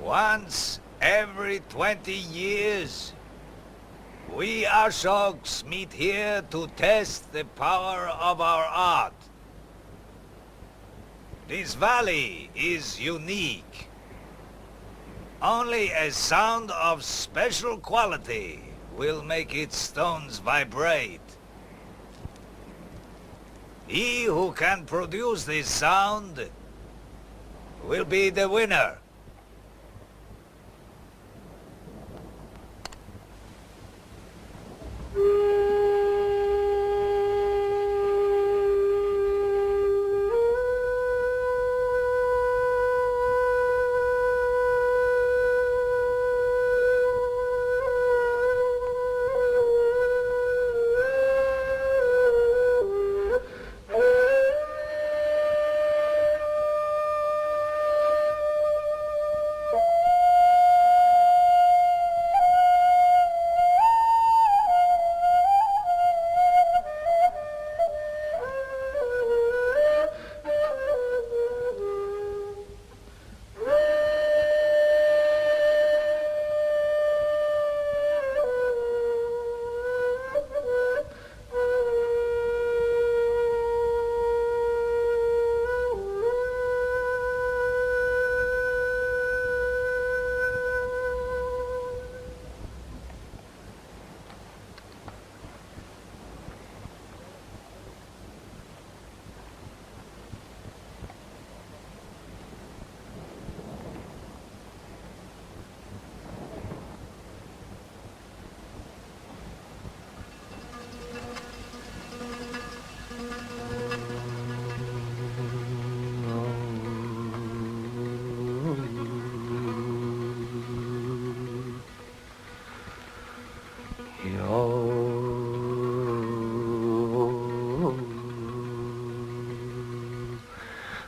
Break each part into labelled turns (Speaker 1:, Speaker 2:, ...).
Speaker 1: Once every 20 years, we Ashoks meet here to test the power of our art. This valley is unique. Only a sound of special quality will make its stones vibrate. He who can produce this sound will be the winner.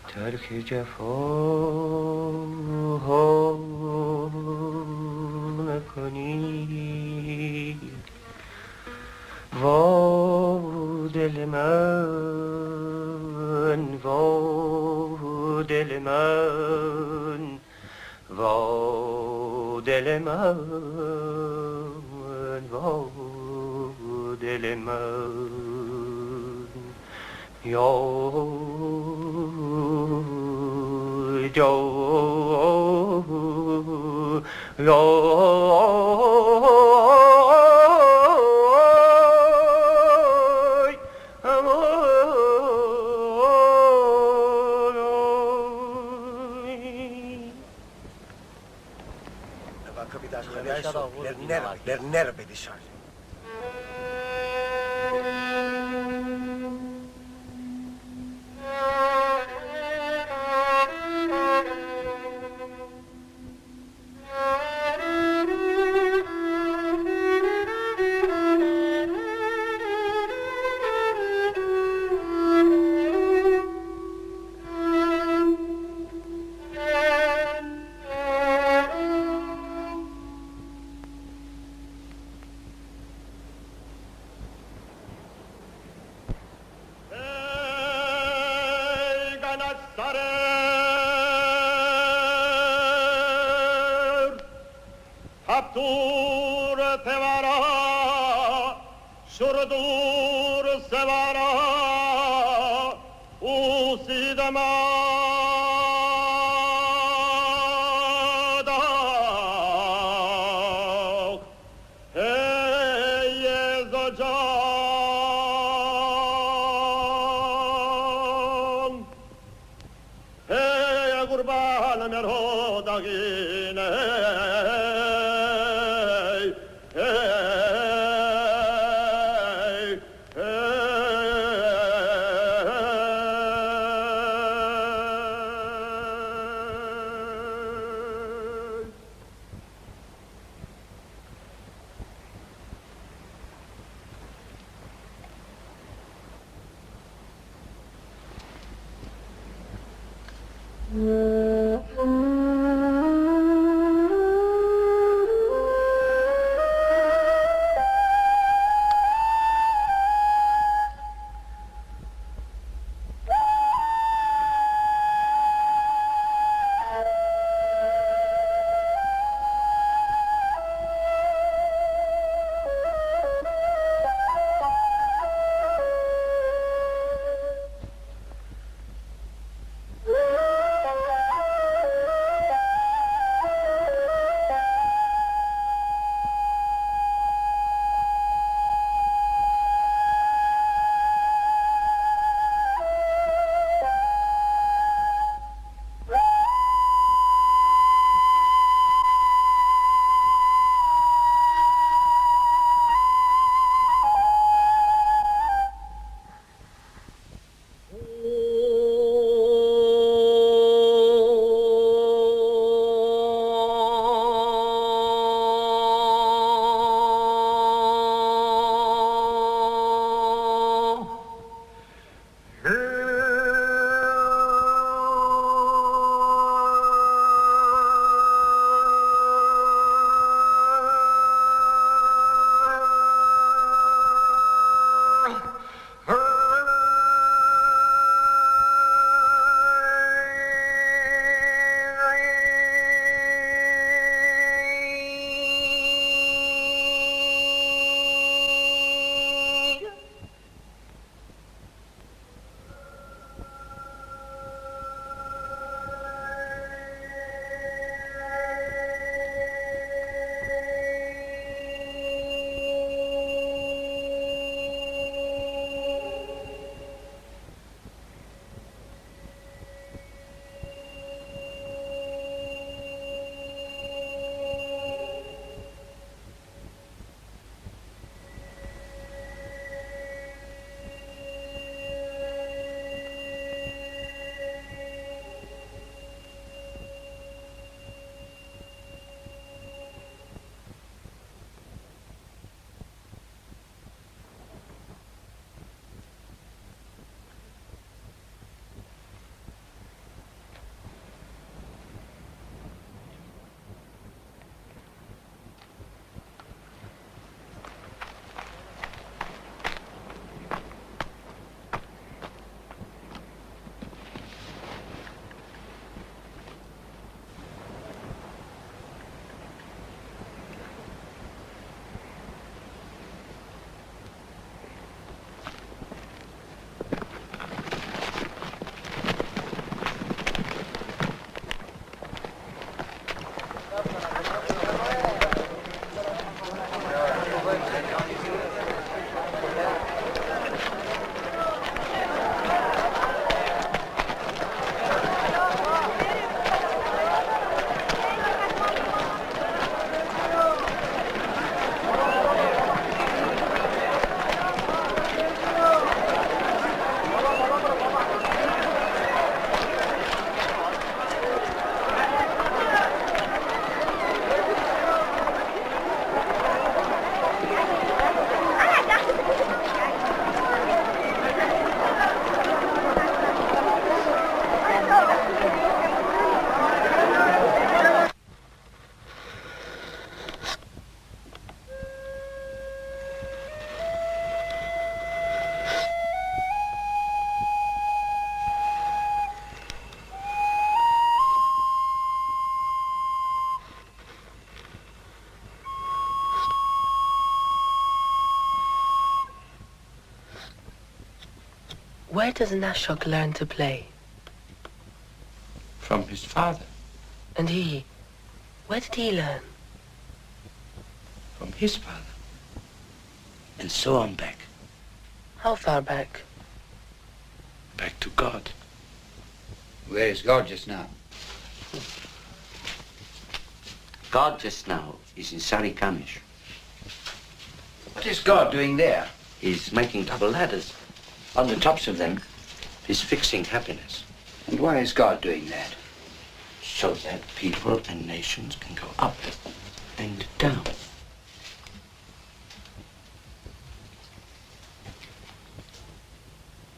Speaker 2: ترک جفا نکنی وا دل من وا دل من وا دل من وا دل من یا یا
Speaker 3: Berner bedişar.
Speaker 4: Captur tevara, şurdur sevara, usidamada. Hey Yezocan, hey kurban merodagine.
Speaker 3: Where does Nashok learn to play?
Speaker 5: From his father.
Speaker 3: And he? Where did he learn?
Speaker 5: From his father. And so on back.
Speaker 3: How far back?
Speaker 5: Back to God.
Speaker 6: Where is God just now?
Speaker 5: God just now is in Sarikamish.
Speaker 6: What is God doing there?
Speaker 5: He's making double ladders. On the tops of them, he's fixing happiness.
Speaker 6: And why is God doing that?
Speaker 5: So that people and nations can go up and down.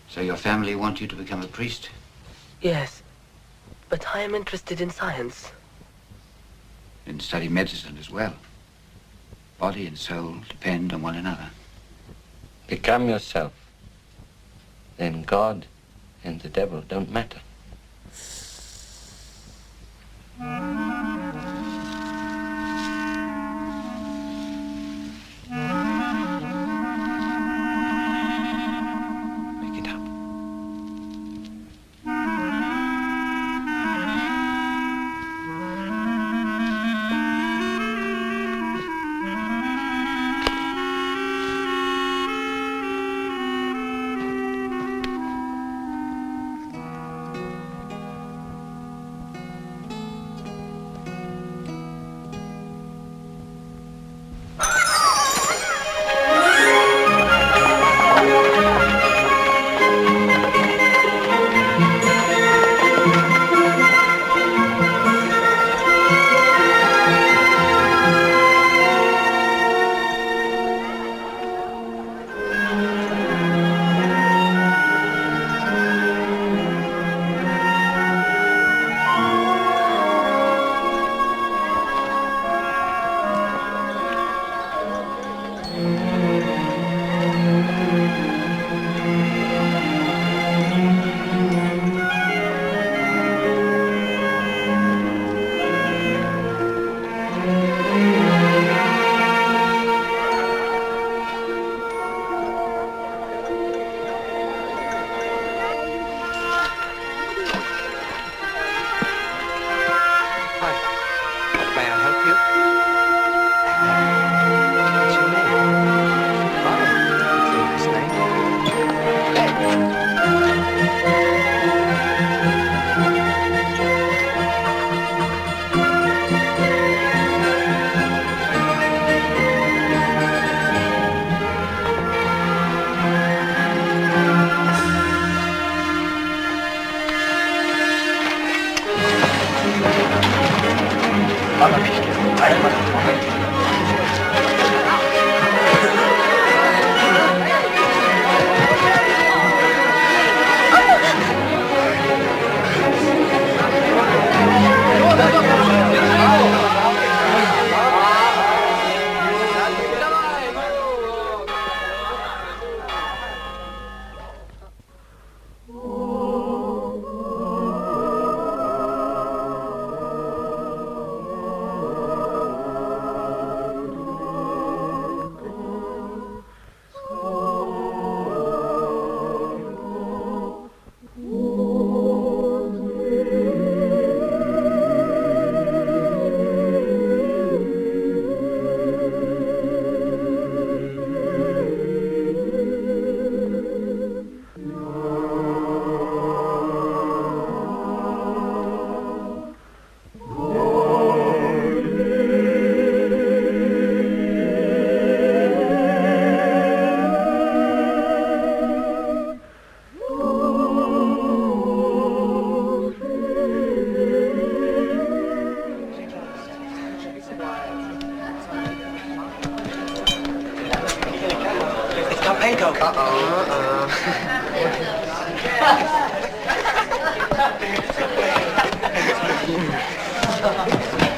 Speaker 6: So your family want you to become a priest?
Speaker 3: Yes, but I am interested in science.
Speaker 6: And study medicine as well. Body and soul depend on one another.
Speaker 5: Become yourself. Then God and the devil don't matter.
Speaker 6: Make it up.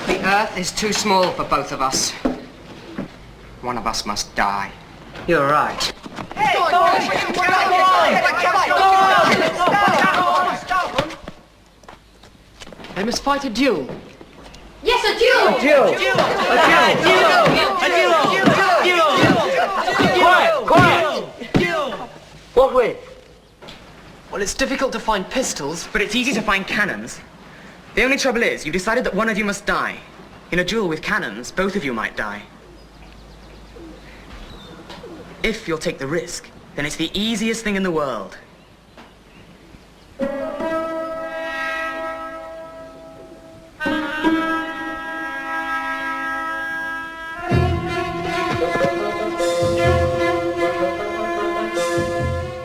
Speaker 7: The Earth is too small for both of us. One of us must die.
Speaker 2: You're right.
Speaker 7: They must fight a duel.
Speaker 8: Yes, a duel!
Speaker 2: Quiet! What with?
Speaker 3: Well, it's difficult to find pistols.
Speaker 7: But it's easy to find cannons. The only trouble is, you've decided that one of you must die. In a duel with cannons, both of you might die. If you'll take the risk, then it's the easiest thing in the world.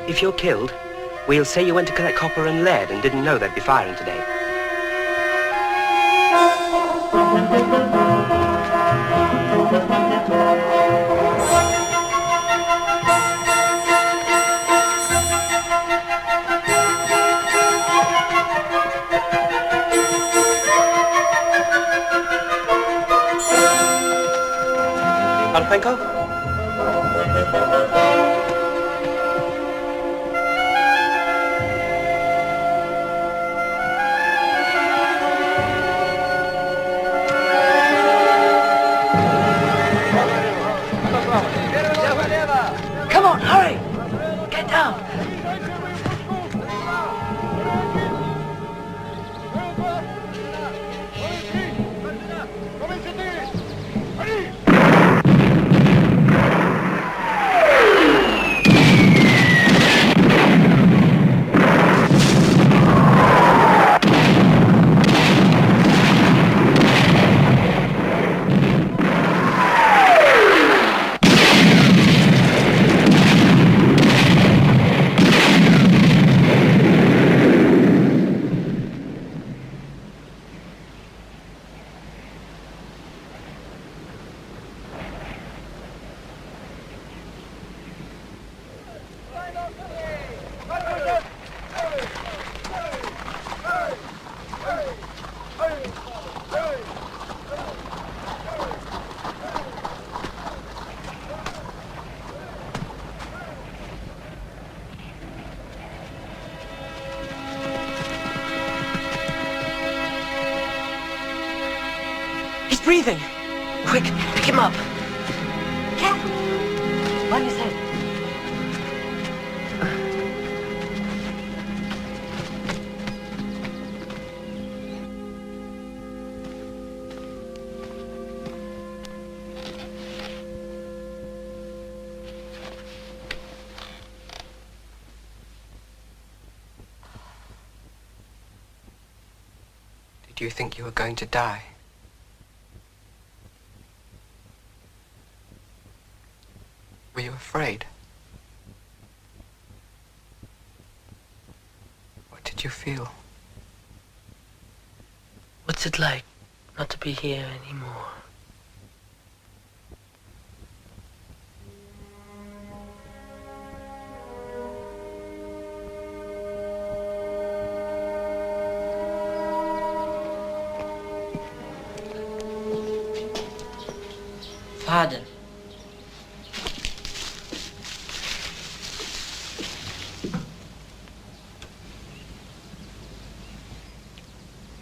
Speaker 9: If you're killed, we'll say you went to collect copper and lead and didn't know they'd be firing today. Alpenko?
Speaker 3: Come on, hurry! Get down! He's breathing! Quick, pick him up!
Speaker 8: Careful.
Speaker 3: On his head.
Speaker 9: Did you think you were going to die? Were you afraid? What did you feel?
Speaker 3: What's it like not to be here anymore?
Speaker 10: Father.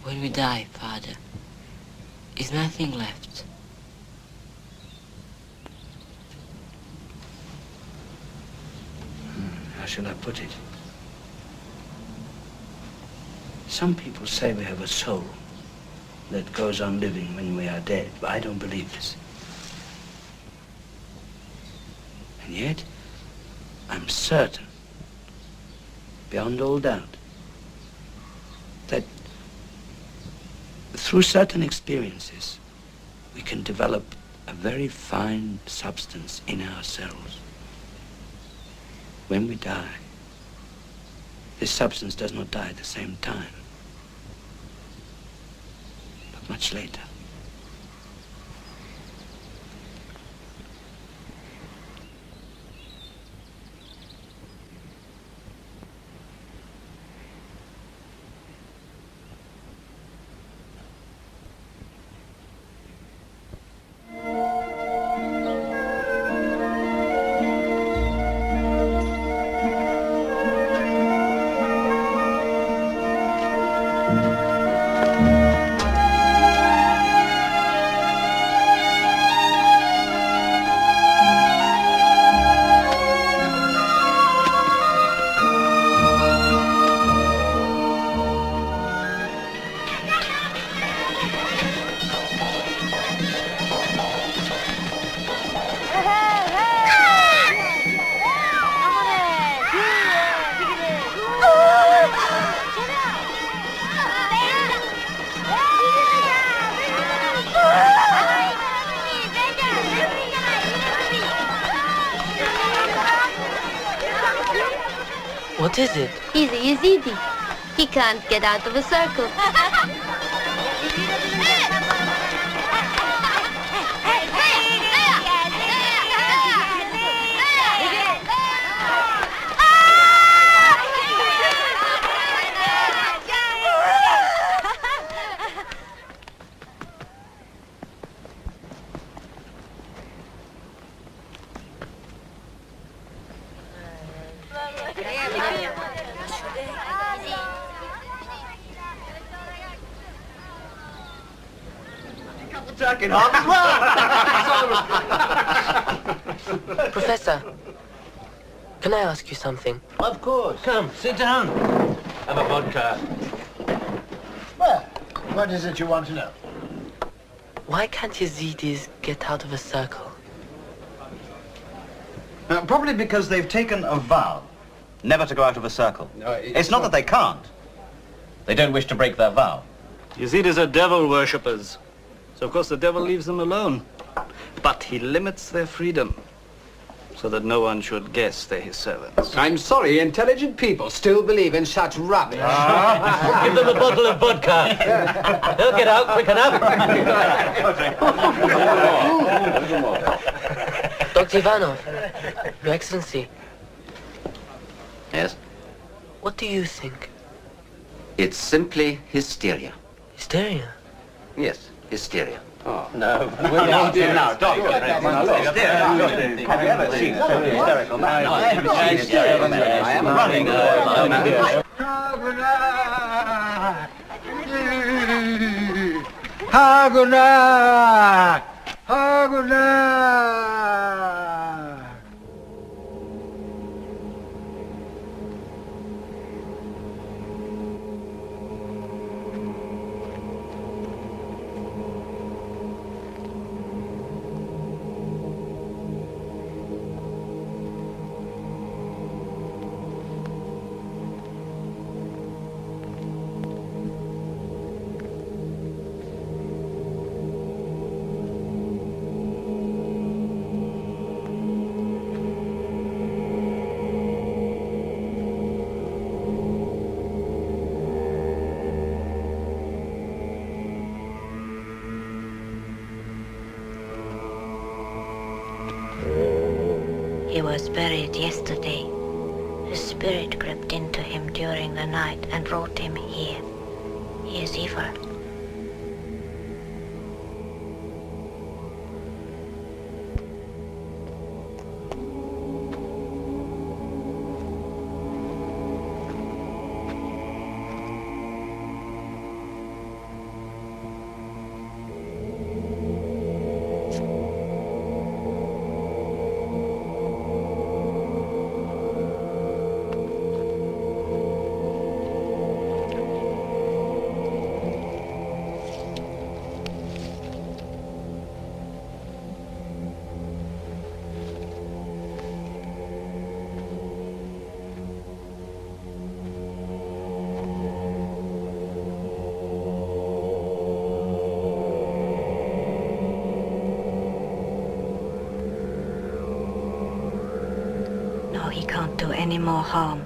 Speaker 10: When we die, Father, is nothing left.
Speaker 5: How shall I put it? Some people say we have a soul that goes on living when we are dead, but I don't believe this. And yet, I'm certain, beyond all doubt, that through certain experiences, we can develop a very fine substance in ourselves. When we die, this substance does not die at the same time, but much later.
Speaker 3: What is it?
Speaker 8: He's a Yazidi. He can't get out of a circle.
Speaker 3: Professor, can I ask you something?
Speaker 11: Of course.
Speaker 12: Come, sit down. Have a vodka.
Speaker 11: Well, what is it you want to know?
Speaker 3: Why can't Yazidis get out of a circle?
Speaker 13: Probably because they've taken a vow never to go out of a circle.
Speaker 12: No,
Speaker 13: it's not that they can't. They don't wish to break their vow.
Speaker 14: Yazidis are devil worshippers. So of course the devil leaves them alone. But he limits their freedom so that no one should guess they're his servants.
Speaker 12: I'm sorry, intelligent people still believe in such rubbish.
Speaker 9: Give them a bottle of vodka. They'll get out quick enough.
Speaker 3: Dr. Ivanov, Your Excellency.
Speaker 6: Yes?
Speaker 3: What do you think?
Speaker 6: It's simply hysteria.
Speaker 3: Hysteria?
Speaker 6: Yes, hysteria.
Speaker 12: Oh, no.
Speaker 13: Now, Doctor. Have you ever seen so hysterical man? I haven't seen hysterical man. I am running.
Speaker 11: Haguna! Haguna!
Speaker 8: He was buried yesterday. A spirit crept into him during the night and brought him here. He is evil. He can't do any more harm.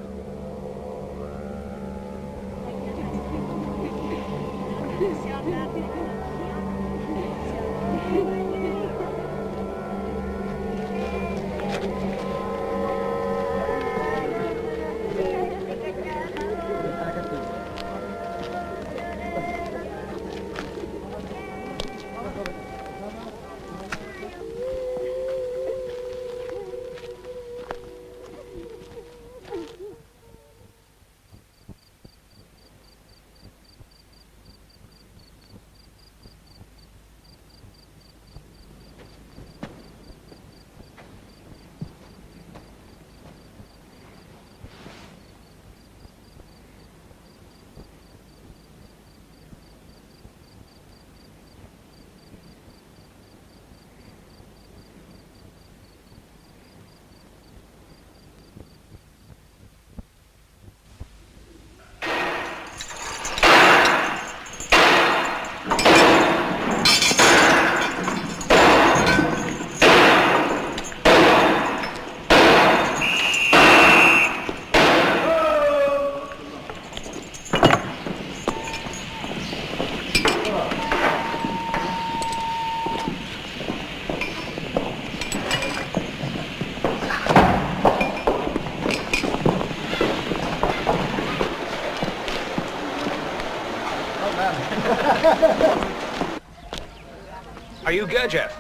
Speaker 15: Are you Gurdjieff?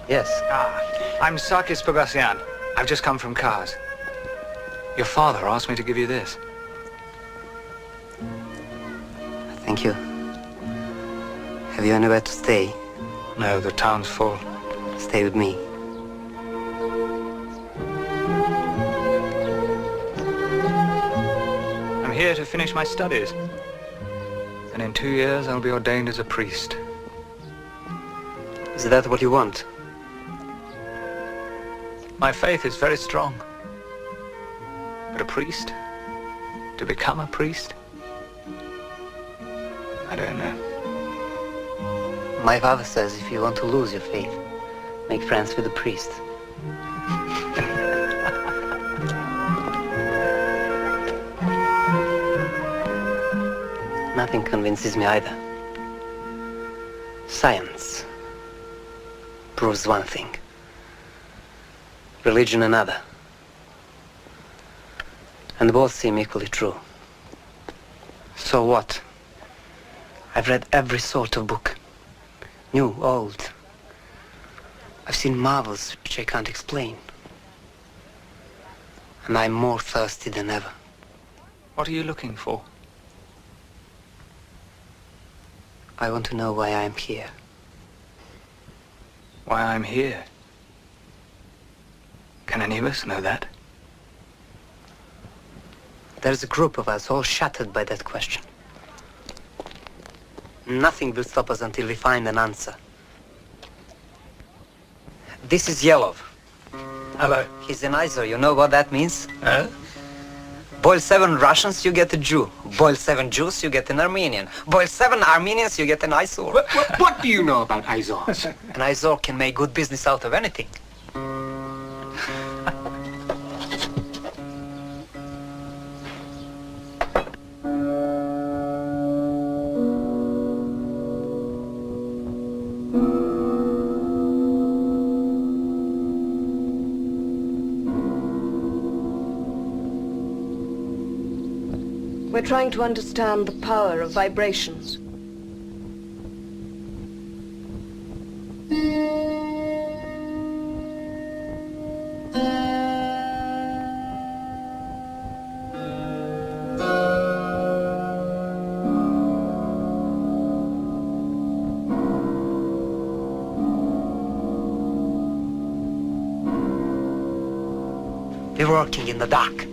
Speaker 16: Yes.
Speaker 15: I'm Sakis Pogosyan. I've just come from Kars. Your father asked me to give you this.
Speaker 16: Thank you. Have you anywhere to stay?
Speaker 15: No, the town's full.
Speaker 16: Stay with me.
Speaker 15: I'm here to finish my studies. And in 2 years, I'll be ordained as a priest.
Speaker 16: Is that what you want?
Speaker 15: My faith is very strong. But a priest? To become a priest? I don't know.
Speaker 16: My father says if you want to lose your faith, make friends with the priest. Nothing convinces me either. Science proves one thing. Religion another. And both seem equally true. So what? I've read every sort of book. New, old. I've seen marvels which I can't explain. And I'm more thirsty than ever.
Speaker 15: What are you looking for?
Speaker 16: I want to know why I'm here.
Speaker 15: Why I'm here? Can any of us know that?
Speaker 16: There's a group of us all shattered by that question. Nothing will stop us until we find an answer. This is Yelov.
Speaker 15: Hello.
Speaker 16: He's an Izor. You know what that means?
Speaker 15: Huh?
Speaker 16: Boil 7 Russians, you get a Jew. Boil 7 Jews, you get an Armenian. Boil 7 Armenians, you get an Izor.
Speaker 12: What do you know about Izors?
Speaker 16: An Izor can make good business out of anything.
Speaker 17: We're trying to understand the power of vibrations.
Speaker 16: We're working in the dark.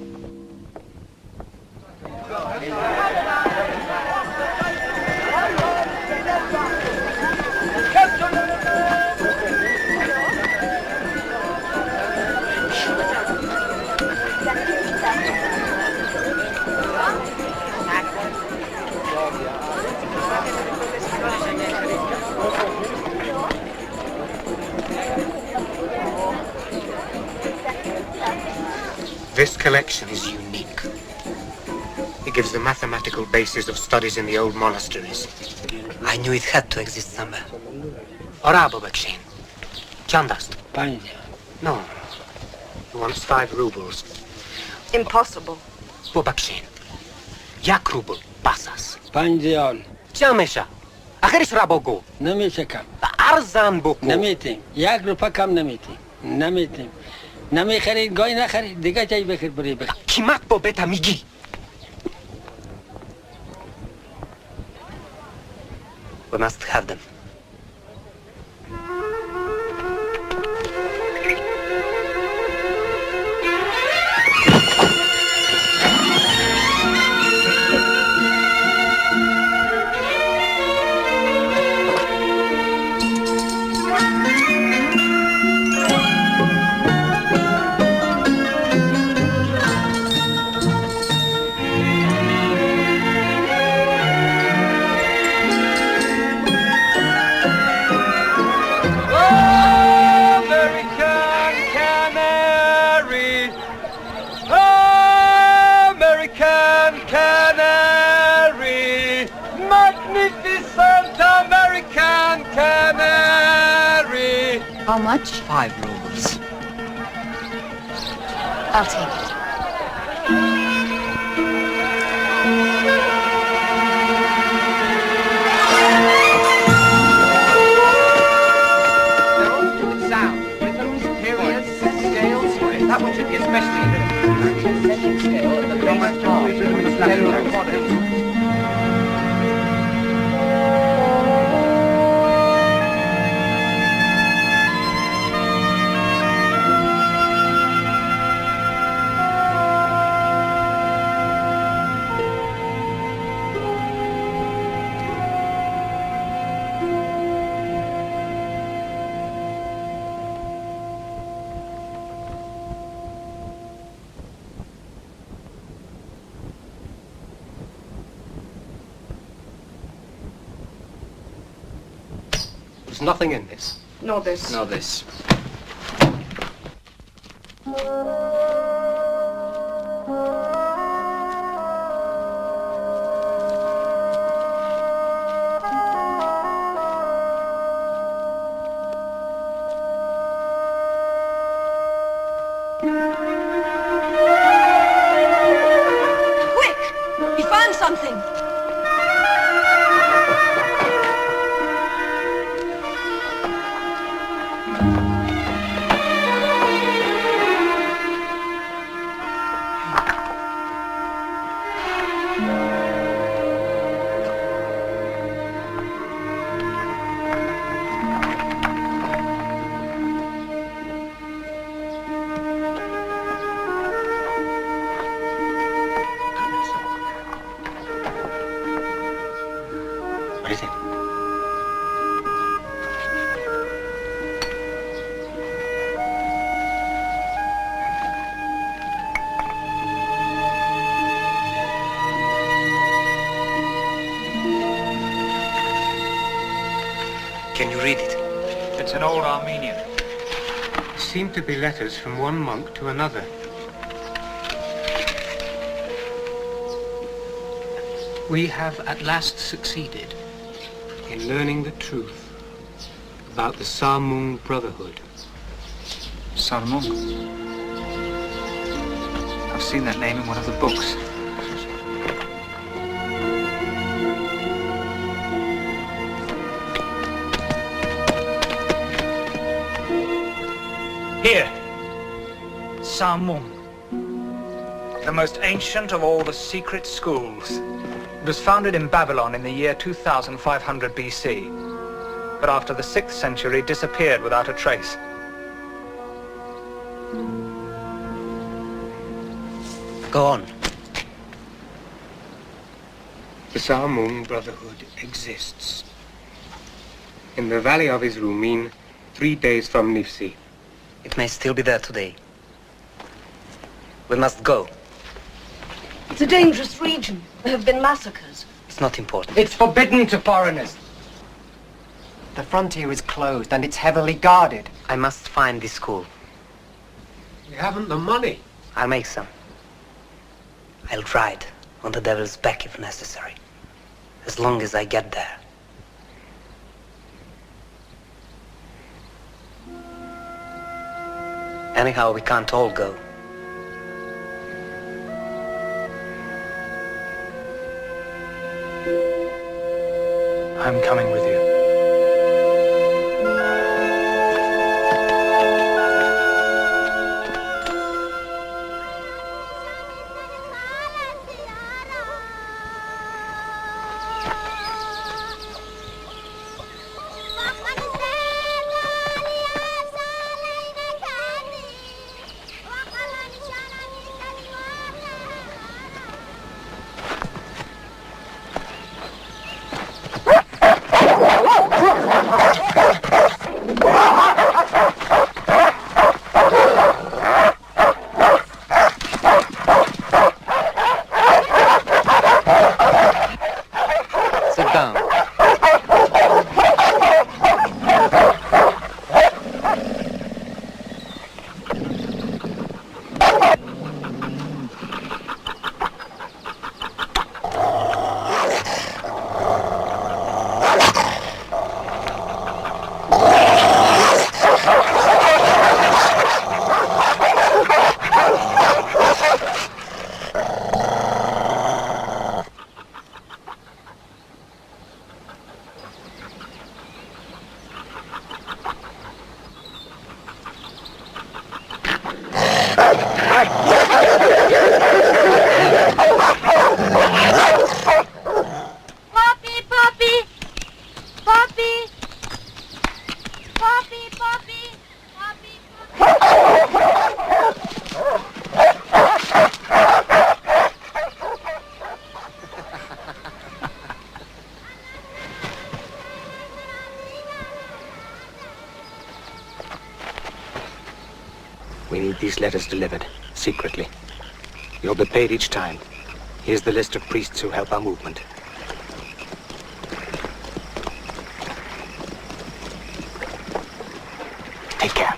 Speaker 12: This collection is unique. It gives the mathematical basis of studies in the old monasteries.
Speaker 16: I knew it had to exist somewhere.
Speaker 12: Orabo Bakshin. Chandast.
Speaker 5: Panja.
Speaker 12: No. He wants 5 rubles.
Speaker 17: Impossible.
Speaker 12: Bakshin. Jak rubl pasas?
Speaker 5: Panjiol.
Speaker 12: Chamesha. Akhiris rabogo.
Speaker 5: Namiche kam.
Speaker 12: Arzan boku.
Speaker 5: Namitim. Jak rupa kam namitim. Namitim. نمی خرید گاهی نخرید دیگه جایی بخیر بری بخیر
Speaker 12: کیمک با بتا میگی
Speaker 16: We must have them.
Speaker 18: How much?
Speaker 16: 5 rubles.
Speaker 18: I'll take it.
Speaker 12: There's nothing in this.
Speaker 17: Nor this.
Speaker 12: Nor this.
Speaker 17: Quick! He found something!
Speaker 12: What is it?
Speaker 16: Can you read it?
Speaker 15: It's an old Armenian.
Speaker 12: It seemed to be letters from one monk to another. We have at last succeeded in learning the truth about the Samung Brotherhood.
Speaker 15: Sarmung. I've seen that name in one of the books. Here. Samung. The most ancient of all the secret schools. It was founded in Babylon in the year 2500 BC, but after the 6th century disappeared without a trace.
Speaker 16: Go on.
Speaker 12: The Samung Brotherhood exists in the valley of Izrumin, 3 days from Nifsi.
Speaker 16: It may still be there today. We must go.
Speaker 17: It's a dangerous region. There have been massacres.
Speaker 16: It's not important.
Speaker 19: It's forbidden to foreigners. The frontier is closed and it's heavily guarded.
Speaker 16: I must find this school.
Speaker 12: We haven't the money.
Speaker 16: I'll make some. I'll ride on the devil's back if necessary. As long as I get there. Anyhow, we can't all go.
Speaker 15: I'm coming with you.
Speaker 12: We need these letters delivered, secretly. You'll be paid each time. Here's the list of priests who help our movement. Take care.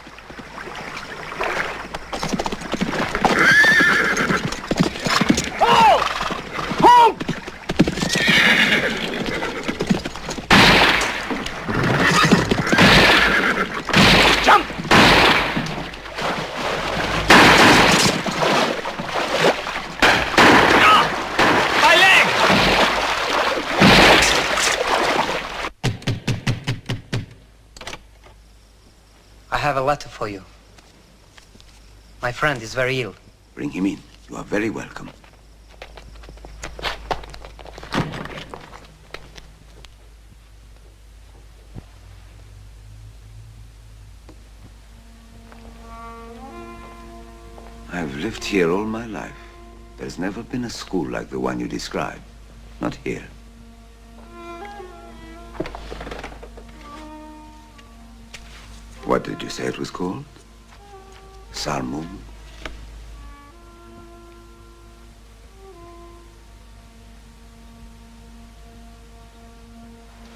Speaker 4: Oh! Halt!
Speaker 12: Jump!
Speaker 15: My leg!
Speaker 16: I have a letter for you. My friend is very ill.
Speaker 6: Bring him in. You are very welcome. I've lived here all my life. There's never been a school like the one you describe. Not here. What did you say it was called? Salmum?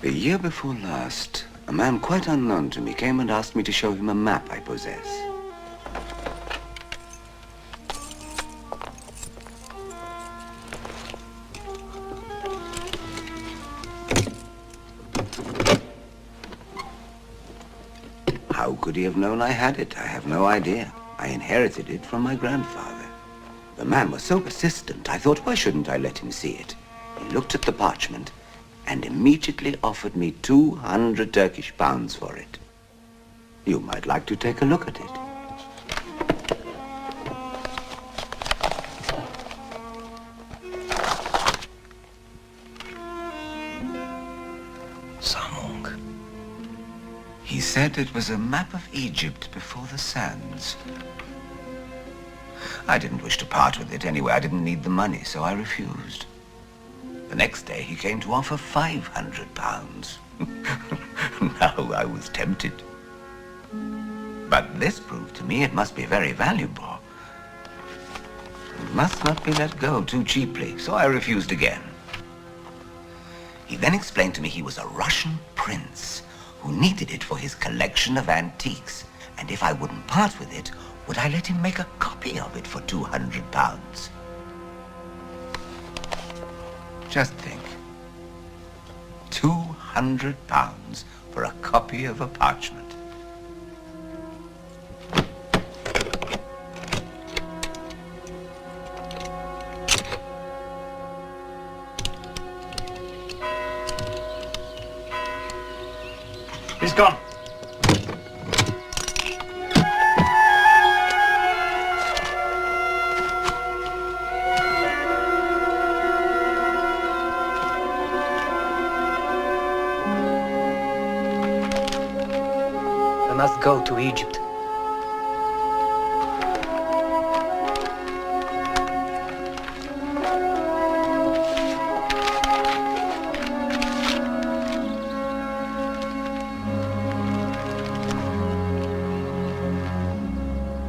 Speaker 6: The year before last, a man quite unknown to me came and asked me to show him a map I possess. How could he have known I had it? I have no idea. I inherited it from my grandfather. The man was so persistent, I thought, why shouldn't I let him see it? He looked at the parchment and immediately offered me 200 Turkish pounds for it. You might like to take a look at it.
Speaker 16: Samung.
Speaker 6: He said it was a map of Egypt before the sands. I didn't wish to part with it anyway. I didn't need the money, so I refused. The next day he came to offer 500 pounds. Now I was tempted. But this proved to me it must be very valuable. It must not be let go too cheaply, so I refused again. He then explained to me he was a Russian prince who needed it for his collection of antiques, and if I wouldn't part with it, would I let him make a copy of it for 200 pounds? Just think. 200 pounds for a copy of a parchment.
Speaker 15: He's gone.
Speaker 16: I must go to Egypt.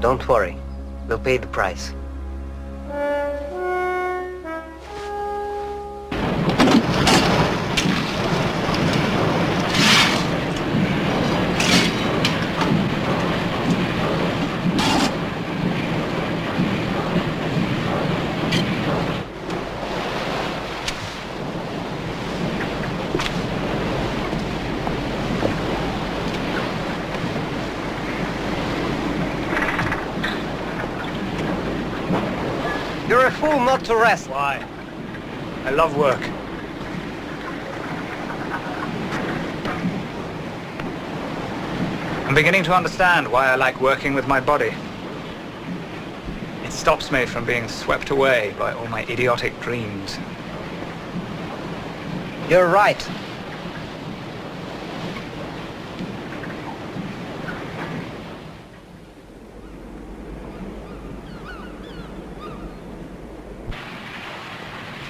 Speaker 16: Don't worry. We'll pay the price. You're a fool not to rest.
Speaker 15: Why? I love work. I'm beginning to understand why I like working with my body. It stops me from being swept away by all my idiotic dreams.
Speaker 16: You're right.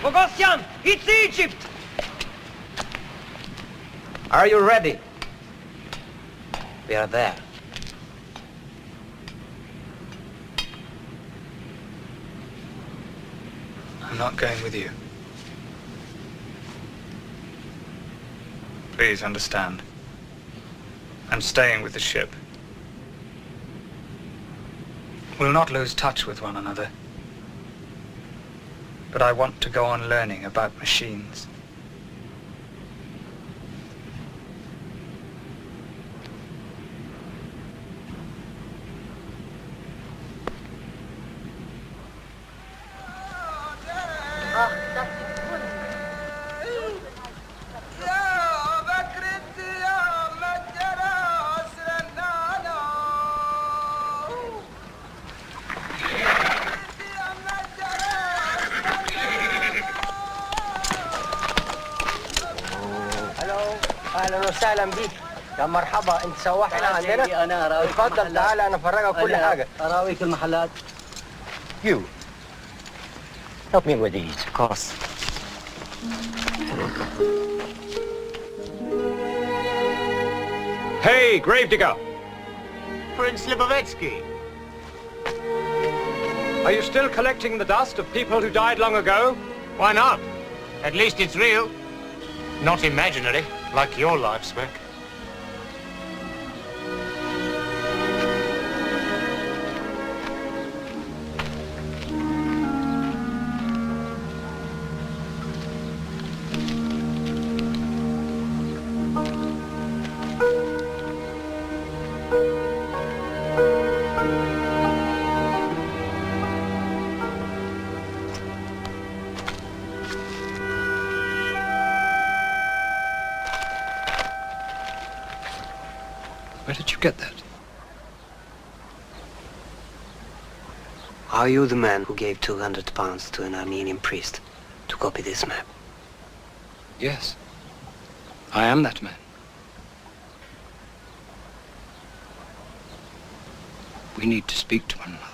Speaker 16: Bogosian, it's Egypt! Are you ready? We are there.
Speaker 15: not going with you. Please understand. I'm staying with the ship. We'll not lose touch with one another. But I want to go on learning about machines.
Speaker 19: اهلا وسهلا بيك يا مرحبا. انت سواح هنا عندنا؟
Speaker 13: انا اراويك
Speaker 19: اتفضل تعال انا افرجك كل حاجه.
Speaker 13: اراويك المحلات.
Speaker 19: You help me with these. Of course.
Speaker 12: Hey, gravedigger!
Speaker 11: Prince Libovetsky.
Speaker 12: Are you still collecting the dust of people who died long ago?
Speaker 11: Why not? At least it's real. Not imaginary, like your life, Smack.
Speaker 15: Where did you get that?
Speaker 16: Are you the man who gave 200 pounds to an Armenian priest to copy this map?
Speaker 15: Yes. I am that man. We need to speak to one another.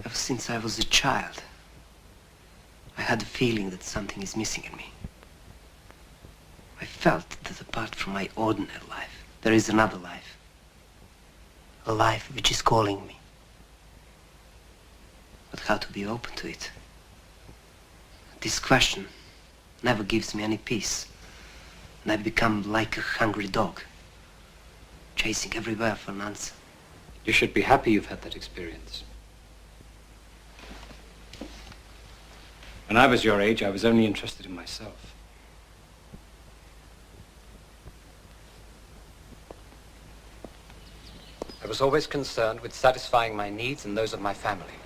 Speaker 16: Ever since I was a child, I had the feeling that something is missing in me. I felt that apart from my ordinary life, there is another life. A life which is calling me. But how to be open to it? This question never gives me any peace. And I become like a hungry dog, chasing everywhere for an answer.
Speaker 14: You should be happy you've had that experience. When I was your age, I was only interested in myself. I was always concerned with satisfying my needs and those of my family.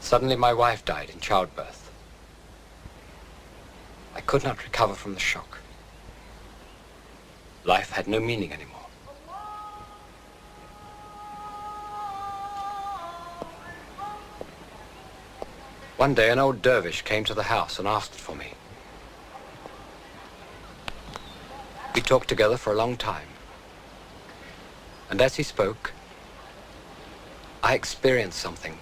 Speaker 14: Suddenly, my wife died in childbirth. I could not recover from the shock. Life had no meaning anymore. One day, an old dervish came to the house and asked for me. We talked together for a long time. And as he spoke, I experienced something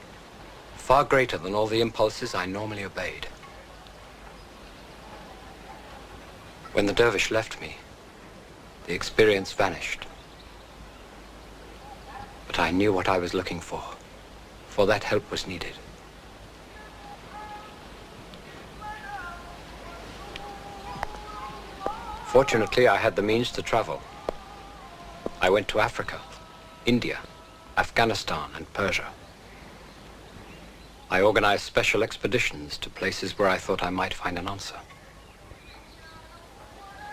Speaker 14: far greater than all the impulses I normally obeyed. When the dervish left me, the experience vanished. But I knew what I was looking for that help was needed. Fortunately, I had the means to travel. I went to Africa, India, Afghanistan, and Persia. I organized special expeditions to places where I thought I might find an answer.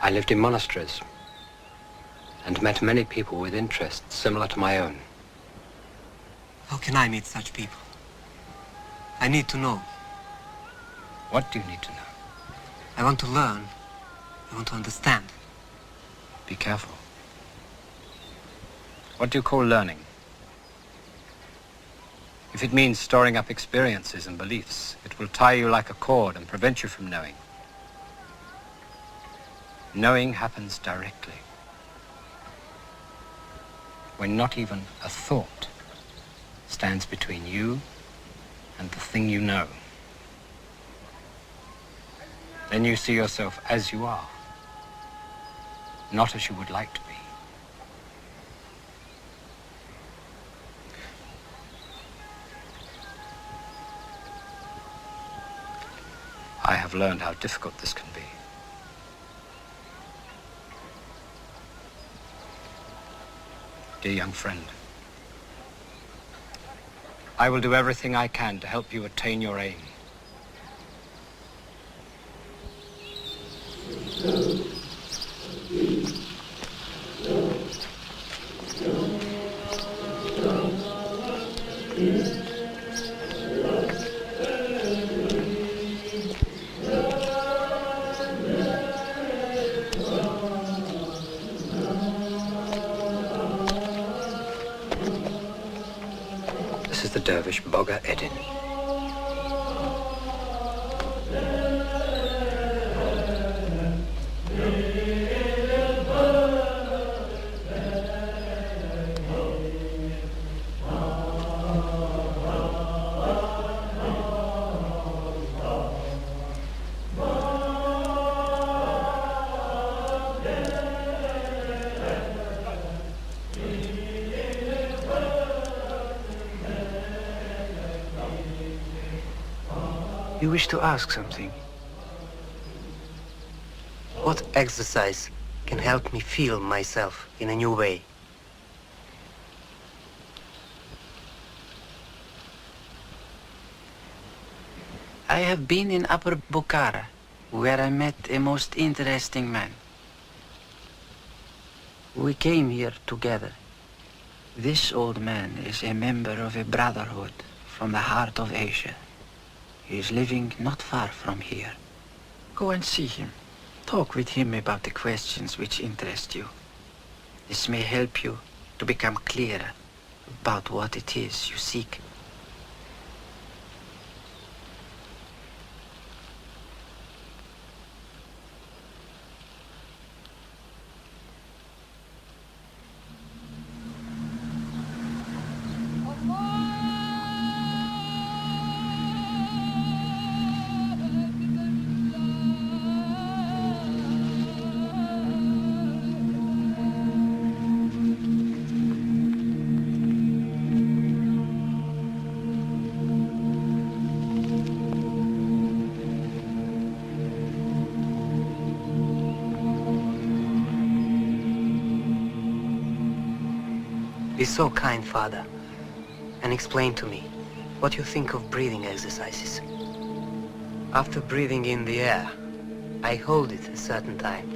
Speaker 14: I lived in monasteries and met many people with interests similar to my own.
Speaker 16: How can I meet such people? I need to know.
Speaker 14: What do you need to know?
Speaker 16: I want to learn. I want to understand.
Speaker 14: Be careful. What do you call learning? If it means storing up experiences and beliefs, it will tie you like a cord and prevent you from knowing. Knowing happens directly, when not even a thought stands between you and the thing you know. Then you see yourself as you are, not as you would like to be. I have learned how difficult this can be. Dear young friend, I will do everything I can to help you attain your aim. This is the dervish Boga Edin.
Speaker 16: You wish to ask something? What exercise can help me feel myself in a new way?
Speaker 10: I have been in Upper Bukhara, where I met a most interesting man. We came here together. This old man is a member of a brotherhood from the heart of Asia. He is living not far from here. Go and see him. Talk with him about the questions which interest you. This may help you to become clearer about what it is you seek.
Speaker 16: Be so kind, Father, and explain to me what you think of breathing exercises. After breathing in the air, I hold it a certain time,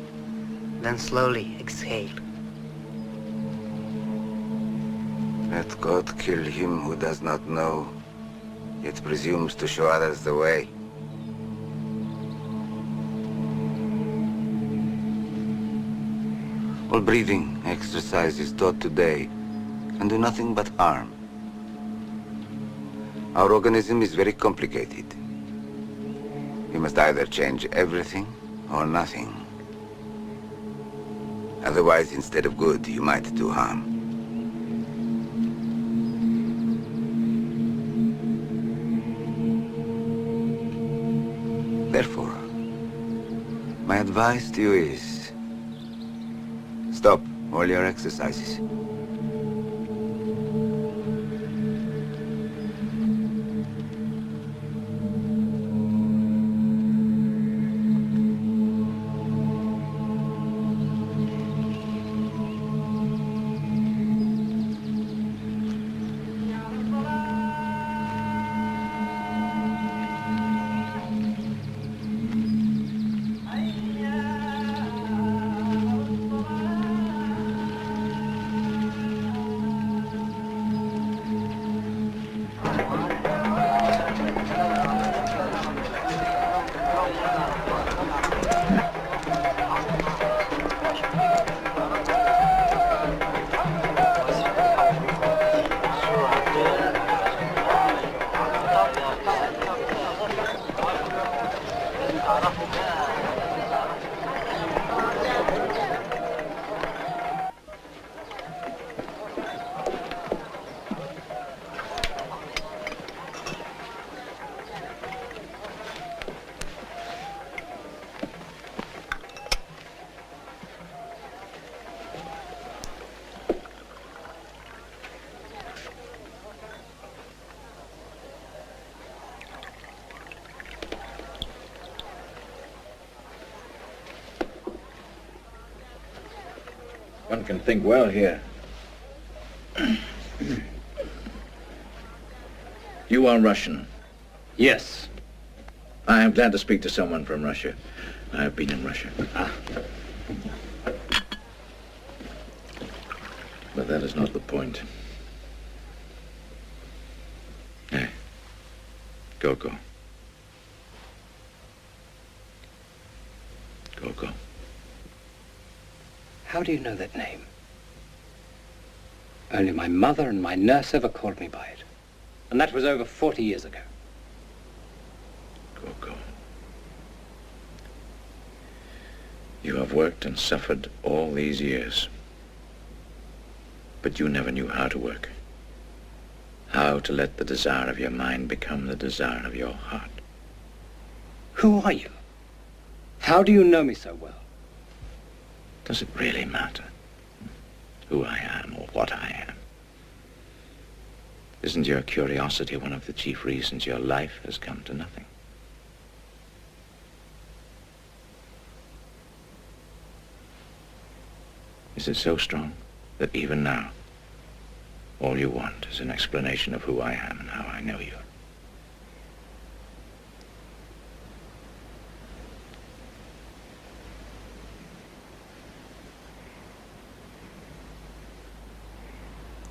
Speaker 16: then slowly exhale.
Speaker 6: Let God kill him who does not know, yet presumes to show others the way. All breathing exercise is taught today and do nothing but harm. Our organism is very complicated. We must either change everything or nothing. Otherwise, instead of good, you might do harm. Therefore, my advice to you is stop all your exercises.
Speaker 20: One can think well here. You are Russian?
Speaker 14: Yes.
Speaker 20: I am glad to speak to someone from Russia. I have been in Russia. But that is not the point. Hey, Go-Go. Go-Go.
Speaker 14: How do you know that name? Only my mother and my nurse ever called me by it. And that was over 40 years ago.
Speaker 20: Go-Go. You have worked and suffered all these years. But you never knew how to work. How to let the desire of your mind become the desire of your heart.
Speaker 14: Who are you? How do you know me so well?
Speaker 20: Does it really matter who I am or what I am? Isn't your curiosity one of the chief reasons your life has come to nothing? Is it so strong that even now, all you want is an explanation of who I am and how I know you?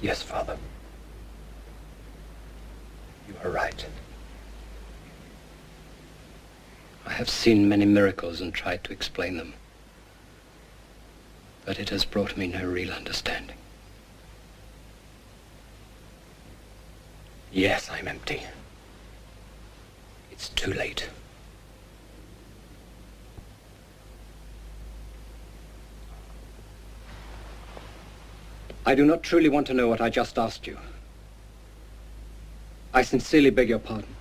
Speaker 14: Yes, Father. You are right. I have seen many miracles and tried to explain them. But it has brought me no real understanding. Yes, I'm empty. It's too late. I do not truly want to know what I just asked you. I sincerely beg your pardon.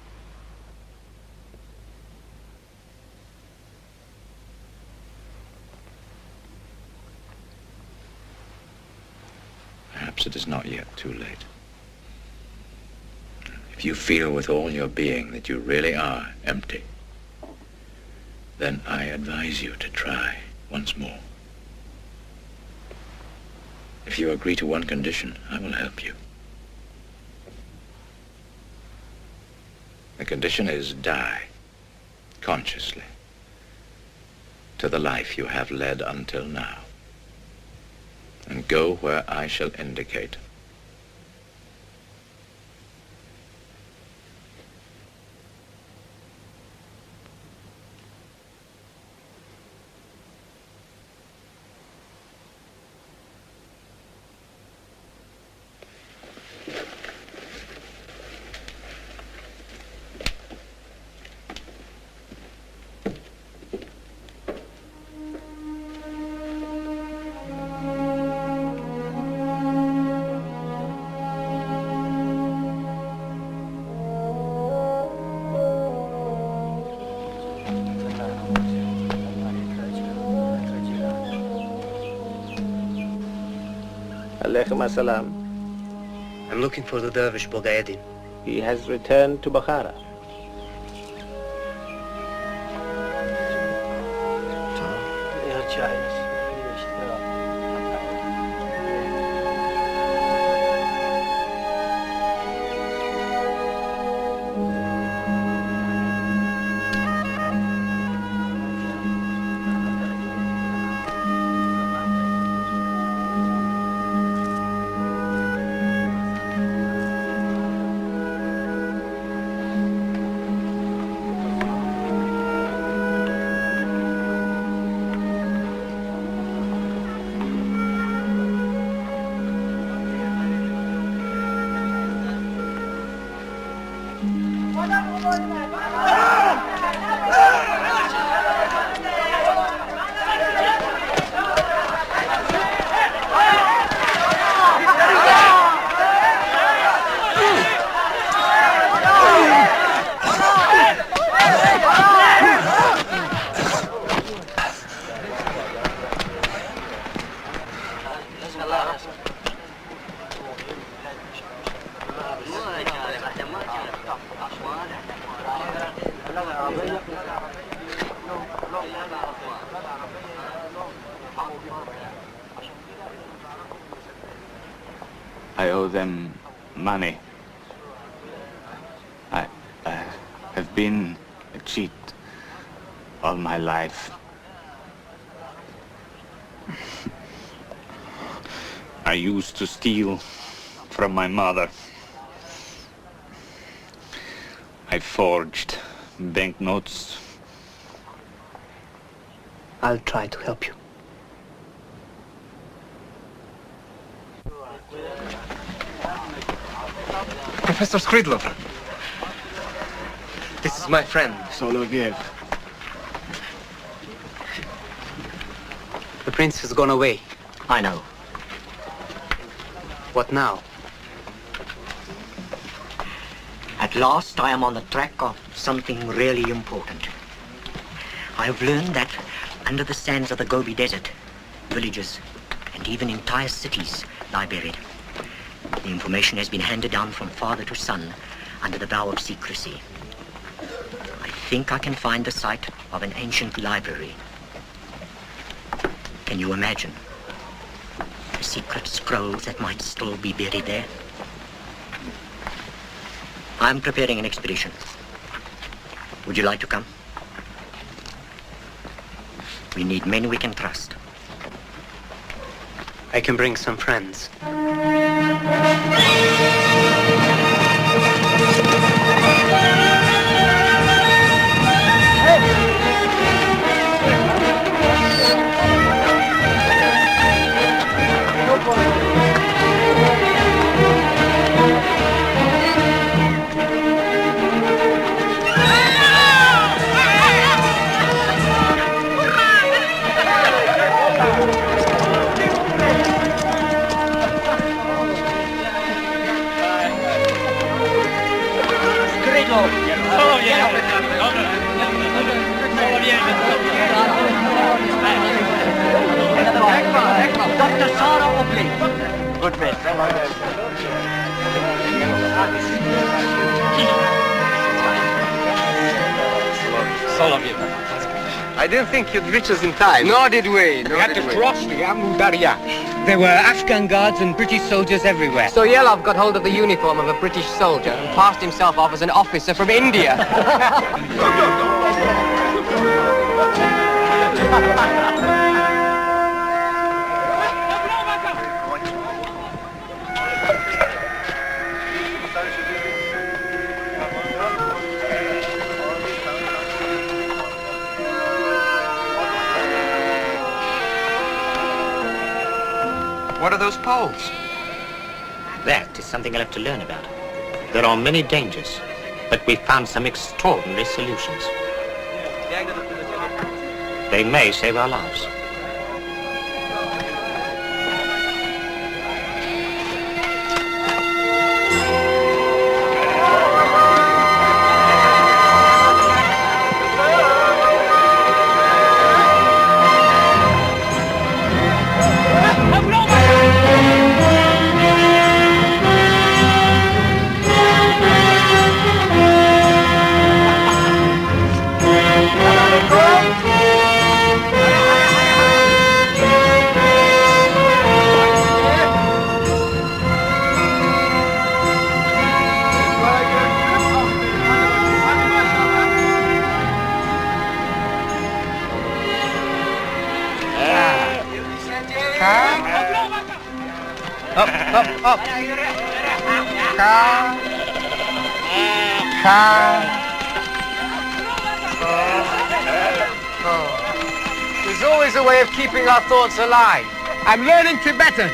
Speaker 20: Perhaps it is not yet too late. If you feel with all your being that you really are empty, then I advise you to try once more. If you agree to one condition, I will help you. The condition is die, consciously, to the life you have led until now, and go where I shall indicate.
Speaker 2: Alaikum assalam.
Speaker 16: I'm looking for the dervish Bogaeddin.
Speaker 2: He has returned to Bukhara.
Speaker 21: I owe them money. I have been a cheat all my life. I used to steal from my mother. I forged banknotes.
Speaker 16: I'll try to help you.
Speaker 19: Professor Skridlov.
Speaker 16: This is my friend.
Speaker 19: Soloviev.
Speaker 16: The prince has gone away.
Speaker 22: I know.
Speaker 16: What now?
Speaker 22: At last, I am on the track of something really important. I have learned that under the sands of the Gobi Desert, villages and even entire cities lie buried. The information has been handed down from father to son under the vow of secrecy. I think I can find the site of an ancient library. Can you imagine the secret scrolls that might still be buried there? I'm preparing an expedition. Would you like to come? We need men we can trust.
Speaker 16: I can bring some friends.
Speaker 22: Dr. Sarah Oakley.
Speaker 19: Good man. I didn't think you'd reach us in time.
Speaker 23: Nor did we.
Speaker 19: We had to cross the Amu Darya.
Speaker 23: There were Afghan guards and British soldiers everywhere.
Speaker 19: So Yelov got hold of the uniform of a British soldier and passed himself off as an officer from India.
Speaker 23: What are those poles?
Speaker 22: That is something I'll have to learn about. There are many dangers, but we found some extraordinary solutions. They may save our lives.
Speaker 19: Up. There's always a way of keeping our thoughts alive. I'm learning Tibetan.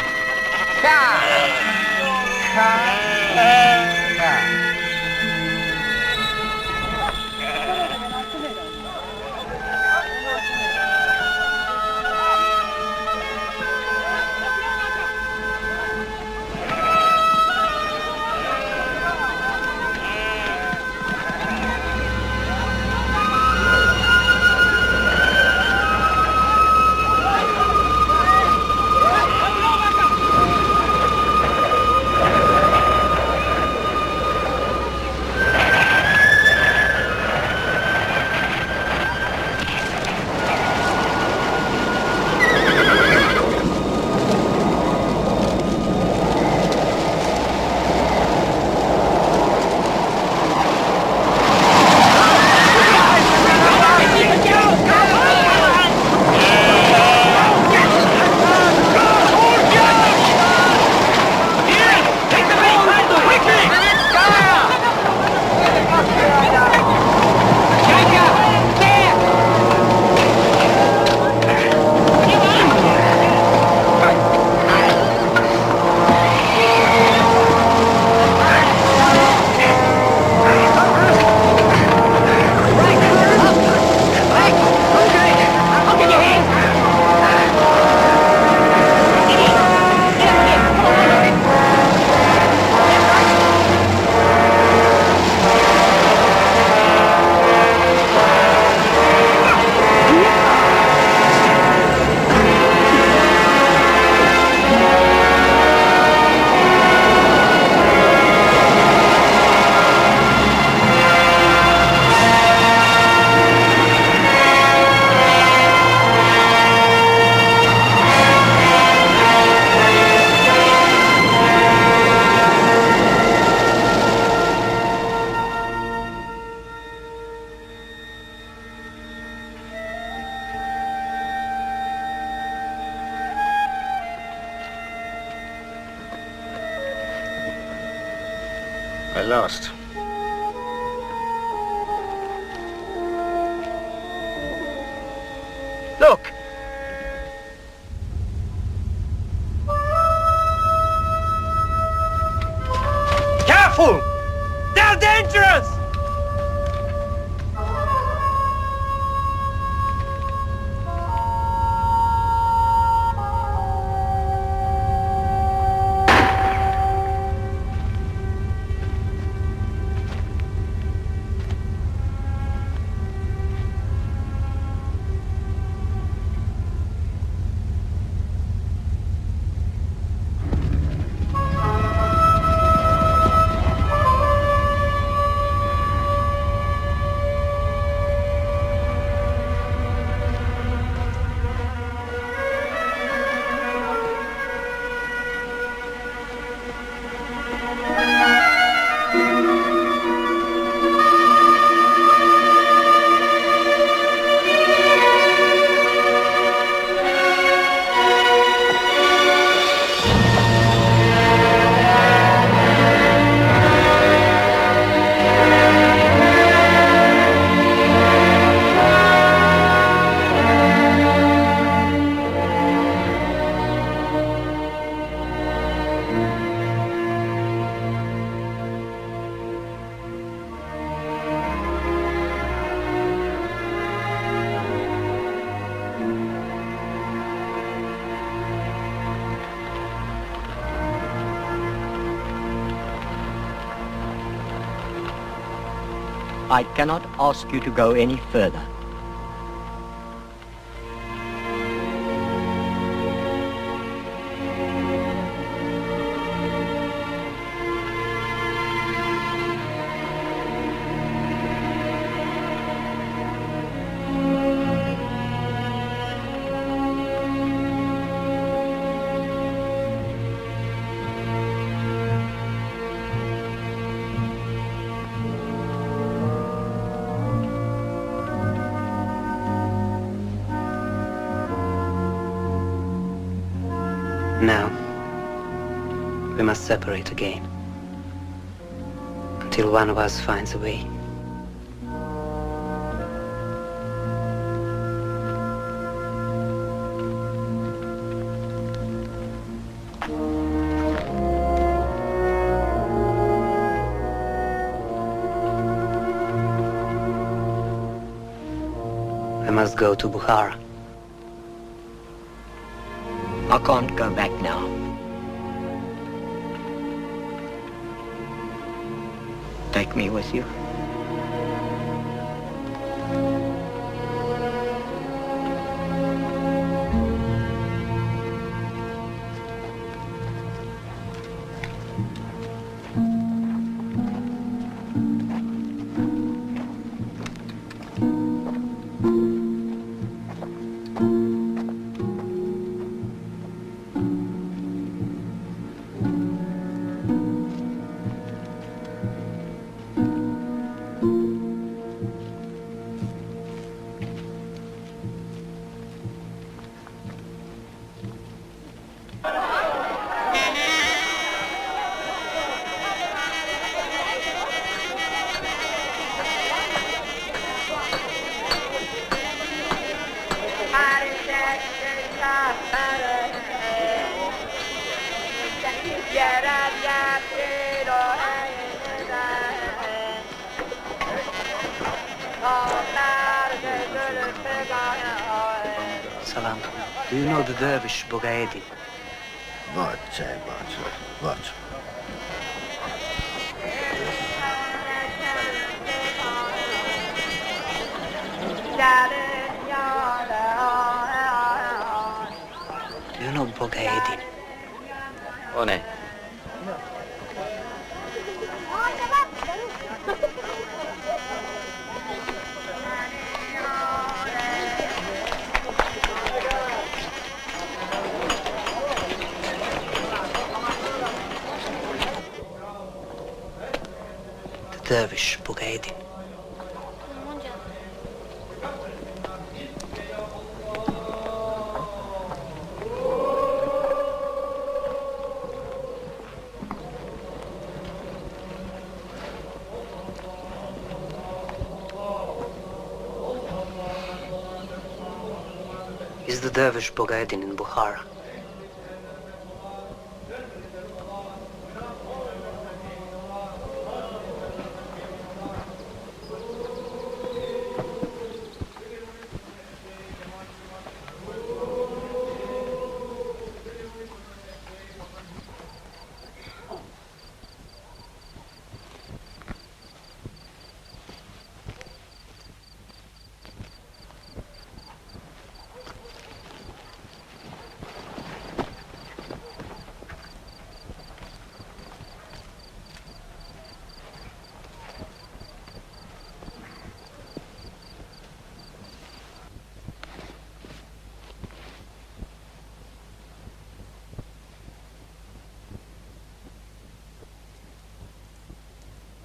Speaker 1: I lost.
Speaker 22: Look!
Speaker 4: Careful! They're dangerous!
Speaker 22: I cannot ask you to go any further.
Speaker 16: Now, we must separate again, until one of us finds a way. I must go to Bukhara.
Speaker 22: I can't go back now. Take me with you.
Speaker 16: Salam. Do you know the dervish Bogaedin?
Speaker 7: What? What?
Speaker 16: Do you know Bogaedin?
Speaker 13: O ne?
Speaker 16: The dervish Bogaedin. is the dervish Bogaeddin in Bukhara.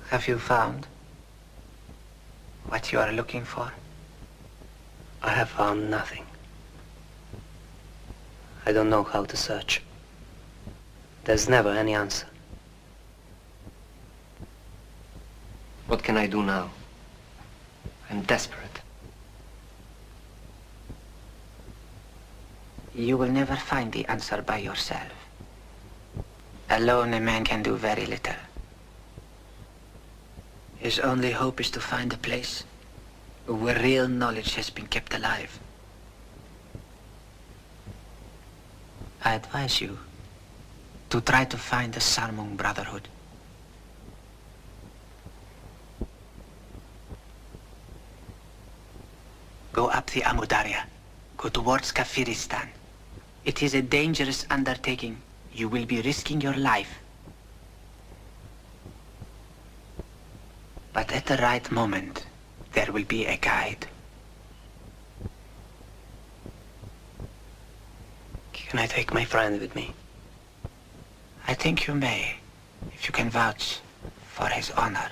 Speaker 10: Have you found what you are looking for?
Speaker 16: I have found nothing. I don't know how to search. There's never any answer. What can I do now? I'm desperate.
Speaker 10: You will never find the answer by yourself. Alone, a man can do very little. His only hope is to find a place where real knowledge has been kept alive. I advise you to try to find the Sarmung Brotherhood. Go up the Amudarya. Go towards Kafiristan. It is a dangerous undertaking. You will be risking your life. But at the right moment, there will be a guide.
Speaker 16: Can I take my friend with me?
Speaker 10: I think you may, if you can vouch for his honor.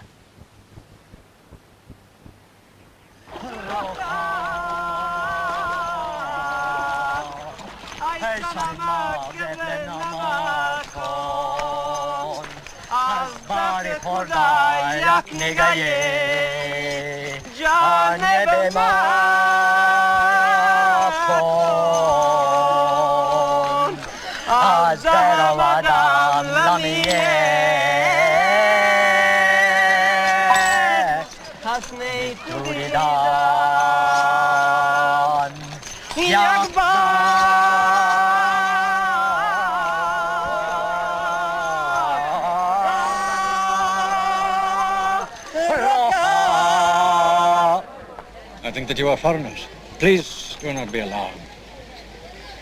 Speaker 1: I think that you are foreigners. Please do not be alarmed.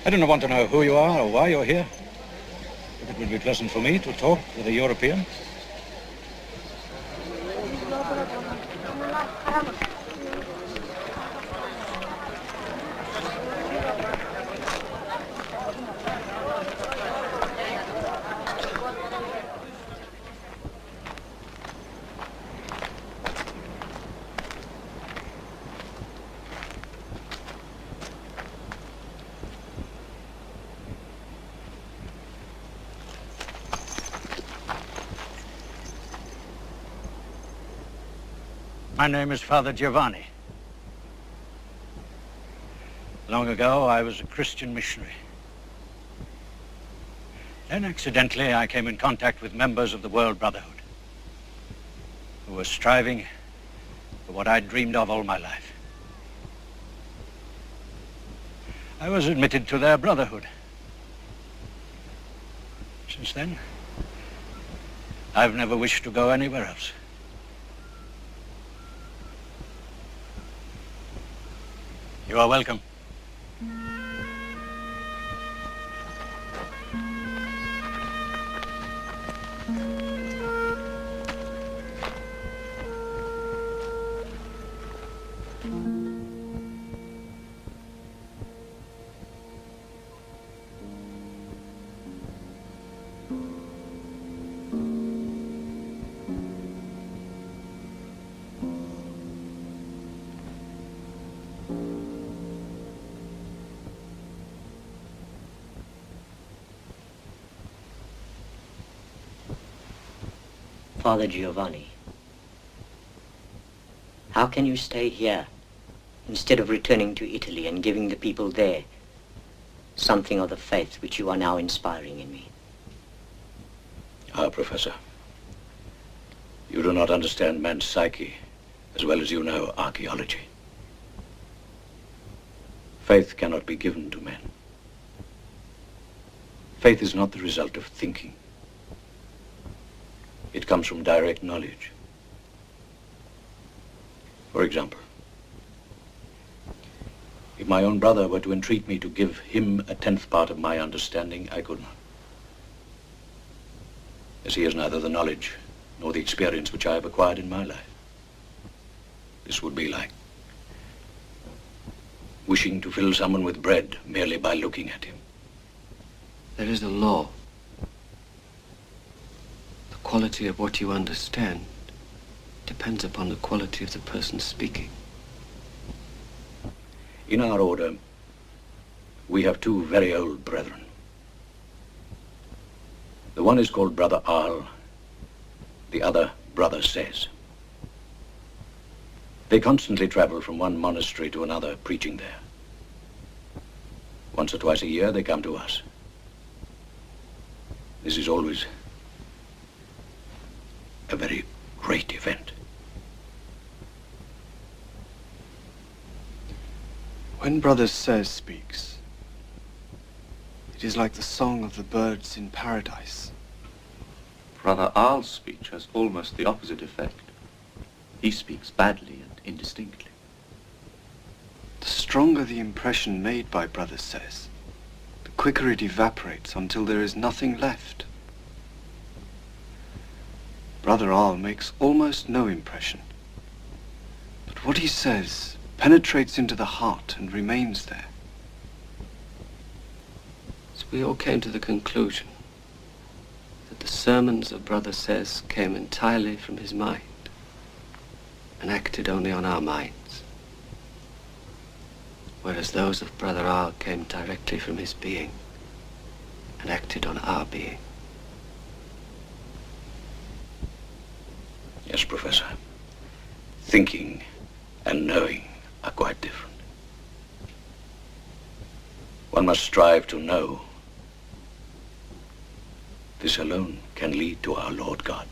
Speaker 1: I do not want to know who you are or why you're here. But it would be pleasant for me to talk with a European. My name is Father Giovanni. Long ago, I was a Christian missionary. Then, accidentally, I came in contact with members of the World Brotherhood who were striving for what I'd dreamed of all my life. I was admitted to their brotherhood. Since then, I've never wished to go anywhere else. You are welcome.
Speaker 22: Father Giovanni, how can you stay here instead of returning to Italy and giving the people there something of the faith which you are now inspiring in me.
Speaker 1: Ah, Professor. You do not understand man's psyche as well as you know archaeology. Faith cannot be given to men. Faith is not the result of thinking. It comes from direct knowledge. For example, if my own brother were to entreat me to give him a 10th part of my understanding, I could not. As he has neither the knowledge nor the experience which I have acquired in my life. This would be like wishing to fill someone with bread merely by looking at him.
Speaker 3: There is a law. The quality of what you understand depends upon the quality of the person speaking.
Speaker 1: In our order, we have two very old brethren. The one is called Brother Arl, the other Brother Says. They constantly travel from one monastery to another, preaching there. Once or twice a year, they come to us. This is always a very great event.
Speaker 3: When Brother Says speaks, it is like the song of the birds in paradise.
Speaker 21: Brother Arl's speech has almost the opposite effect. He speaks badly and indistinctly.
Speaker 3: The stronger the impression made by Brother Says, the quicker it evaporates until there is nothing left. Brother Arl makes almost no impression, but what he says penetrates into the heart and remains there. So we all came to the conclusion that the sermons of Brother Says came entirely from his mind and acted only on our minds, whereas those of Brother Arl came directly from his being and acted on our being.
Speaker 1: Yes, Professor. Thinking and knowing are quite different. One must strive to know. This alone can lead to our Lord God.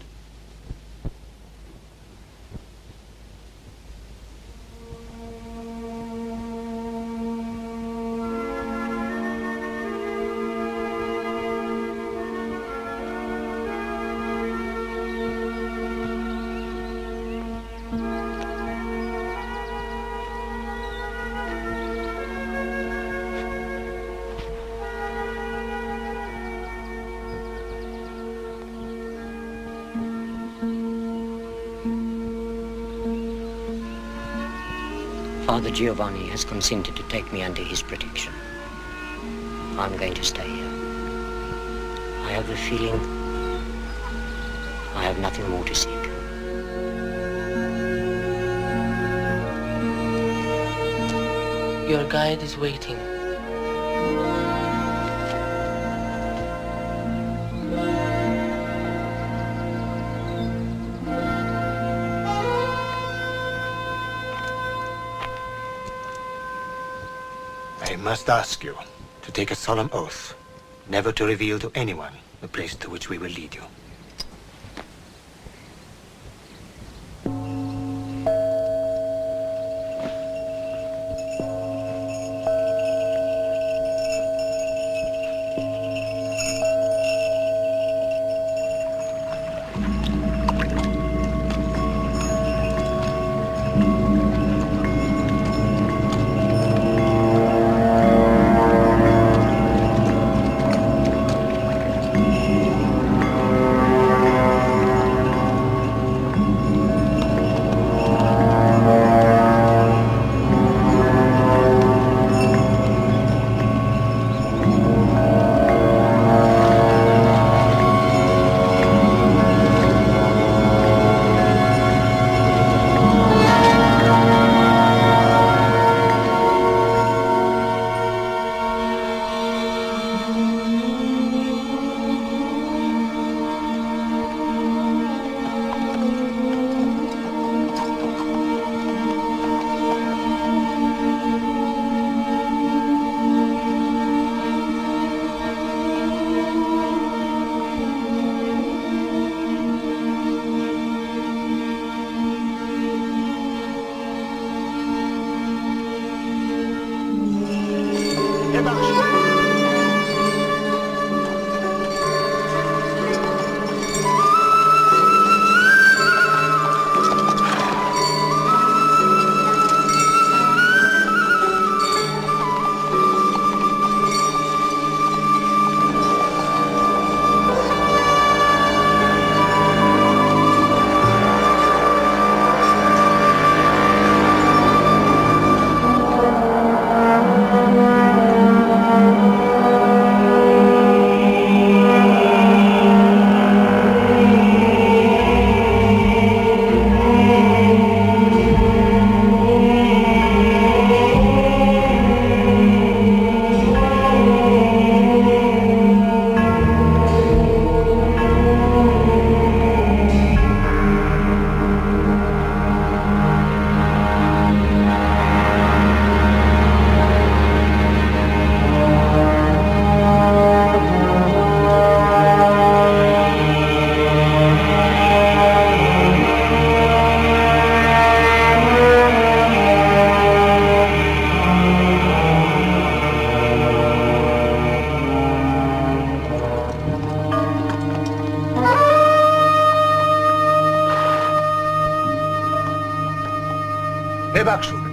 Speaker 22: Father Giovanni has consented to take me under his protection. I'm going to stay here. I have the feeling I have nothing more to seek.
Speaker 10: Your guide is waiting.
Speaker 12: I must ask you to take a solemn oath never to reveal to anyone the place to which we will lead you.
Speaker 7: baksud.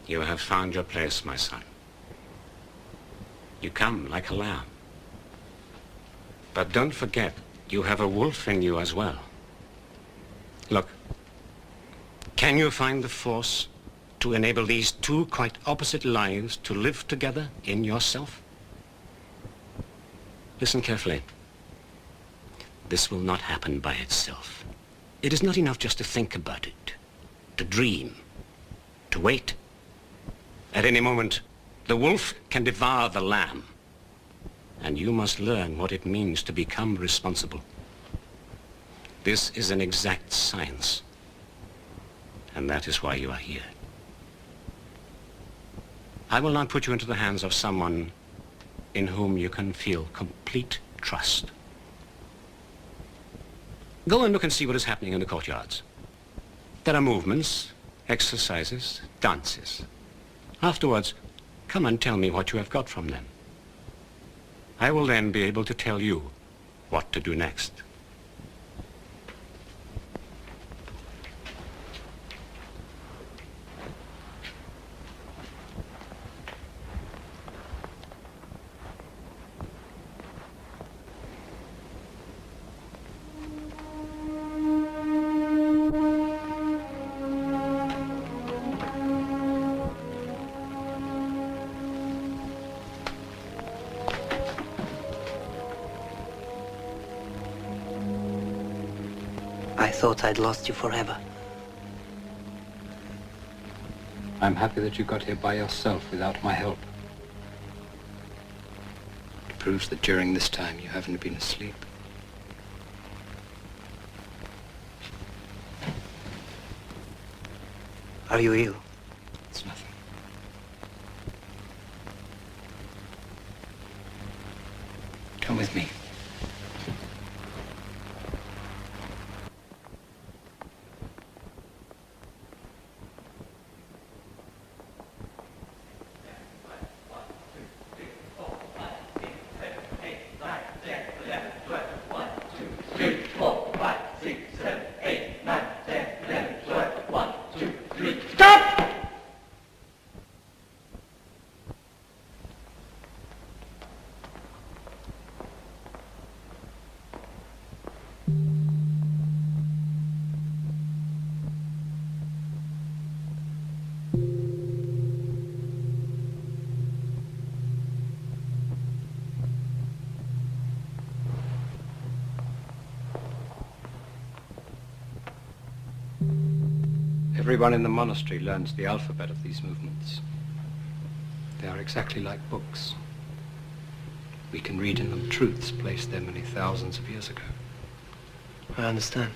Speaker 5: You have found your place, my son. You come like a lamb. But don't forget, you have a wolf in you as well. Look, can you find the force to enable these two quite opposite lives to live together in yourself? Listen carefully. This will not happen by itself. It is not enough just to think about it, to dream, to wait. At any moment, the wolf can devour the lamb, and you must learn what it means to become responsible. This is an exact science, and that is why you are here. I will not put you into the hands of someone in whom you can feel complete trust. Go and look and see what is happening in the courtyards. There are movements, exercises, dances. Afterwards, come and tell me what you have got from them. I will then be able to tell you what to do next.
Speaker 16: I thought I'd lost you forever.
Speaker 14: I'm happy that you got here by yourself without my help. It proves that during this time you haven't been asleep.
Speaker 16: Are you ill?
Speaker 14: It's nothing. Come with me. Everyone in the monastery learns the alphabet of these movements. They are exactly like books. We can read in them truths placed there many thousands of years ago.
Speaker 16: I understand.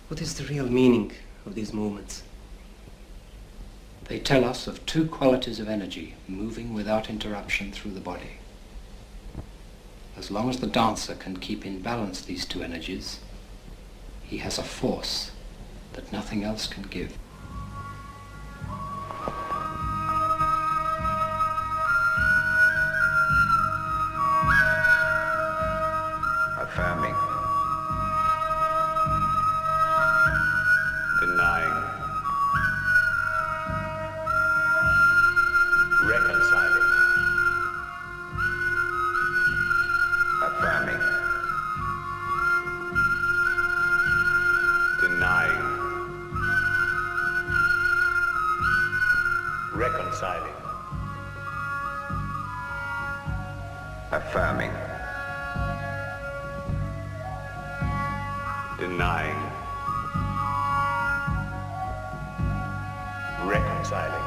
Speaker 16: What is the real meaning of these movements?
Speaker 14: They tell us of two qualities of energy moving without interruption through the body. As long as the dancer can keep in balance these two energies, he has a force that nothing else can give.
Speaker 6: Affirming.
Speaker 1: Denying. Reconciling.
Speaker 6: Affirming.
Speaker 1: Denying. Reconciling.
Speaker 6: Affirming.
Speaker 1: Denying. Reconciling.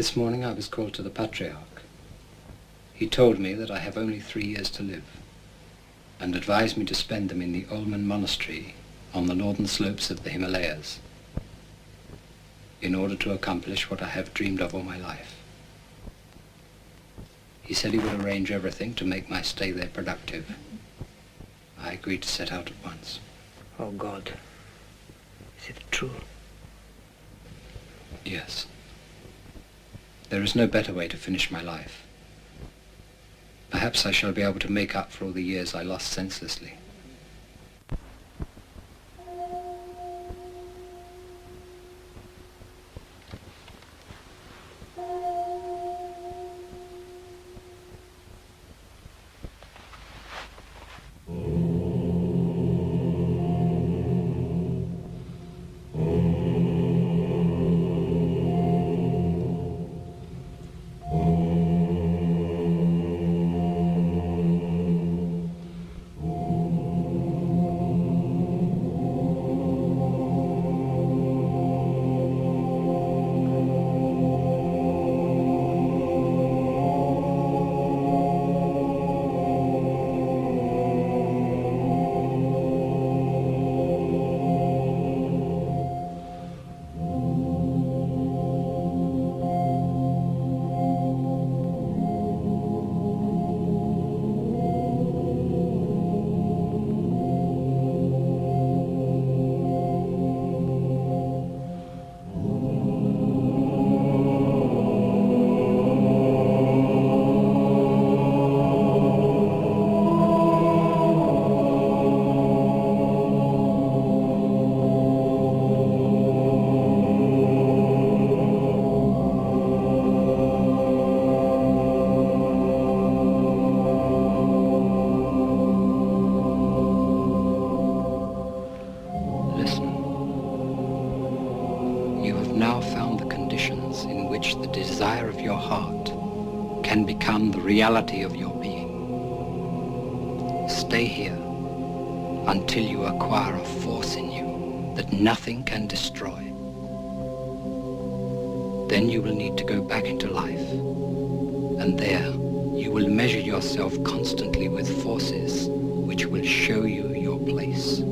Speaker 14: This morning I was called to the Patriarch. He told me that I have only 3 years to live, and advised me to spend them in the Olman Monastery on the northern slopes of the Himalayas, in order to accomplish what I have dreamed of all my life. He said he would arrange everything to make my stay there productive. I agreed to set out at once.
Speaker 10: Oh God, is it true?
Speaker 14: Yes. There is no better way to finish my life. Perhaps I shall be able to make up for all the years I lost senselessly. Can become the reality of your being. Stay here until you acquire a force in you that nothing can destroy. Then you will need to go back into life, and there you will measure yourself constantly with forces which will show you your place.